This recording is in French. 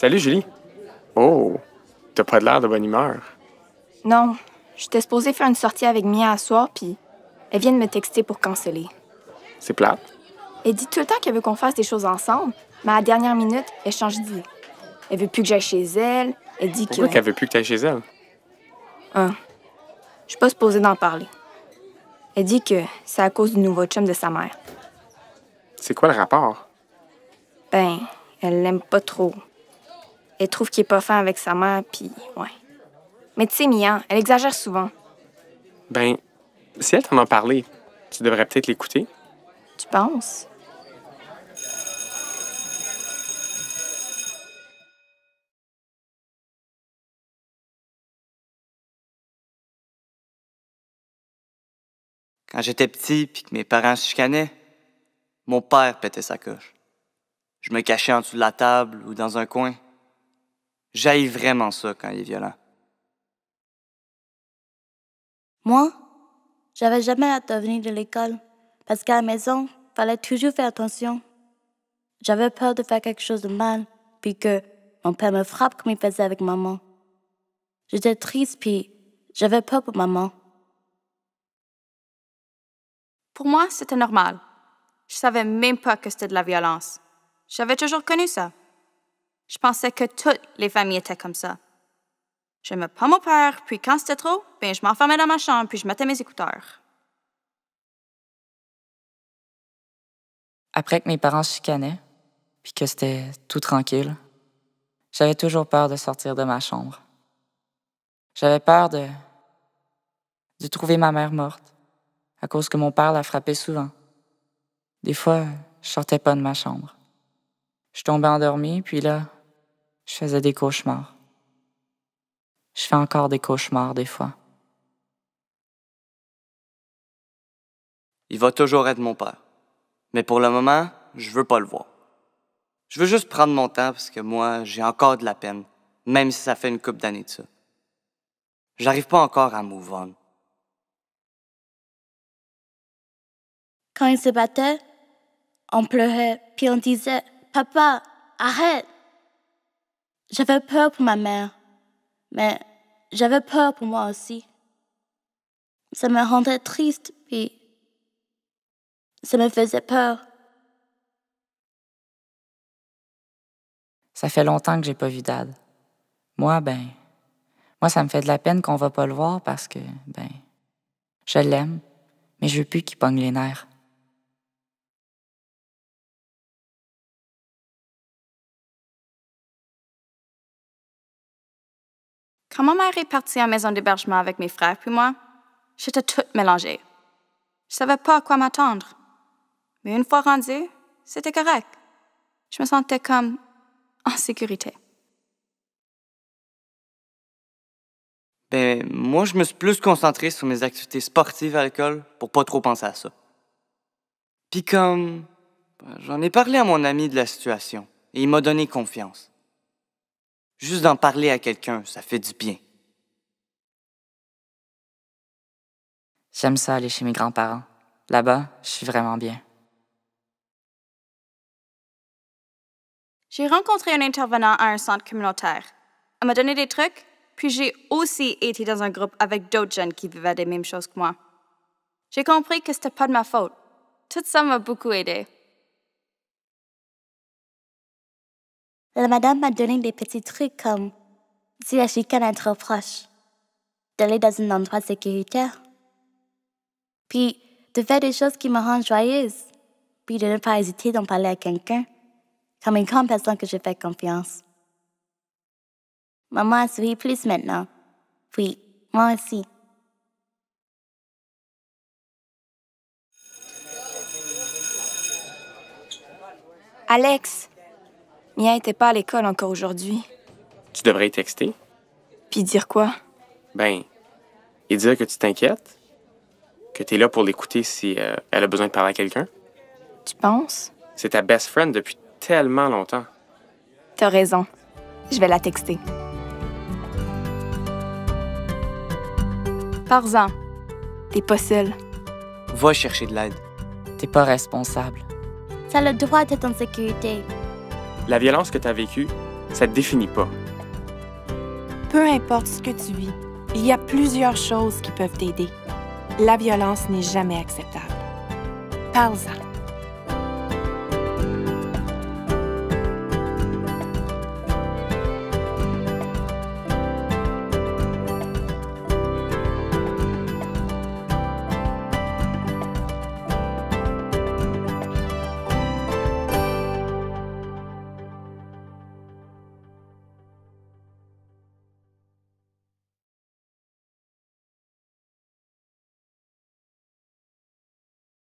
Salut, Julie. Oh, t'as pas de l'air de bonne humeur. Non, j'étais supposée faire une sortie avec Mia à soir, puis elle vient de me texter pour canceller. C'est plate. Elle dit tout le temps qu'elle veut qu'on fasse des choses ensemble, mais à la dernière minute, elle change d'idée. Elle veut plus que j'aille chez elle. Elle dit Pourquoi que... qu'elle veut plus que t'ailles chez elle? Je suis pas supposée d'en parler. Elle dit que c'est à cause du nouveau chum de sa mère. C'est quoi le rapport? Ben, elle l'aime pas trop. Elle trouve qu'il est pas fin avec sa mère, puis ouais. Mais tu sais, Mia, elle exagère souvent. Ben, si elle t'en a parlé, tu devrais peut-être l'écouter. Tu penses? Quand j'étais petit puis que mes parents se chicanaient, mon père pétait sa coche. Je me cachais en dessous de la table ou dans un coin. J'haïs vraiment ça quand il est violent. Moi, j'avais jamais hâte de venir de l'école parce qu'à la maison, fallait toujours faire attention. J'avais peur de faire quelque chose de mal puis que mon père me frappe comme il faisait avec maman. J'étais triste puis j'avais peur pour maman. Pour moi, c'était normal. Je savais même pas que c'était de la violence. J'avais toujours connu ça. Je pensais que toutes les familles étaient comme ça. J'aimais pas mon père, puis quand c'était trop, ben je m'enfermais dans ma chambre puis je mettais mes écouteurs. Après que mes parents se chicanaient, puis que c'était tout tranquille, j'avais toujours peur de sortir de ma chambre. J'avais peur de trouver ma mère morte, à cause que mon père la frappait souvent. Des fois, je sortais pas de ma chambre. Je tombais endormie, puis là, je faisais des cauchemars. Je fais encore des cauchemars des fois. Il va toujours être mon père. Mais pour le moment, je veux pas le voir. Je veux juste prendre mon temps parce que moi, j'ai encore de la peine, même si ça fait une couple d'années de ça. J'arrive pas encore à move on. Quand il se battait, on pleurait puis on disait « Papa, arrête !» J'avais peur pour ma mère, mais j'avais peur pour moi aussi. Ça me rendait triste puis ça me faisait peur. Ça fait longtemps que j'ai pas vu Dad. Moi, ça me fait de la peine qu'on va pas le voir parce que, je l'aime, mais je veux plus qu'il pogne les nerfs. Quand ma mère est partie en maison d'hébergement avec mes frères puis moi, j'étais toute mélangée. Je savais pas à quoi m'attendre. Mais une fois rendue, c'était correct. Je me sentais comme en sécurité. Ben, moi, je me suis plus concentré sur mes activités sportives à l'école pour pas trop penser à ça. Puis j'en ai parlé à mon ami de la situation et il m'a donné confiance. Juste d'en parler à quelqu'un, ça fait du bien. J'aime ça aller chez mes grands-parents. Là-bas, je suis vraiment bien. J'ai rencontré un intervenant à un centre communautaire. Elle m'a donné des trucs, puis j'ai aussi été dans un groupe avec d'autres jeunes qui vivaient les mêmes choses que moi. J'ai compris que c'était pas de ma faute. Tout ça m'a beaucoup aidé. La madame m'a donné des petits trucs comme si la chicane est trop proche, d'aller dans un endroit sécuritaire, puis de faire des choses qui me rendent joyeuse, puis de ne pas hésiter d'en parler à quelqu'un, comme une grande personne que je fais confiance. Maman sourit plus maintenant, puis moi aussi. Alex, Mia était pas à l'école encore aujourd'hui. Tu devrais y texter. Puis dire quoi? Et dire que tu t'inquiètes, que t'es là pour l'écouter si elle a besoin de parler à quelqu'un. Tu penses? C'est ta best friend depuis tellement longtemps. T'as raison. Je vais la texter. Pars-en. T'es pas seule. Va chercher de l'aide. T'es pas responsable. Ça a le droit d'être en sécurité. La violence que t'as vécue, ça te définit pas. Peu importe ce que tu vis, il y a plusieurs choses qui peuvent t'aider. La violence n'est jamais acceptable. Parle-en.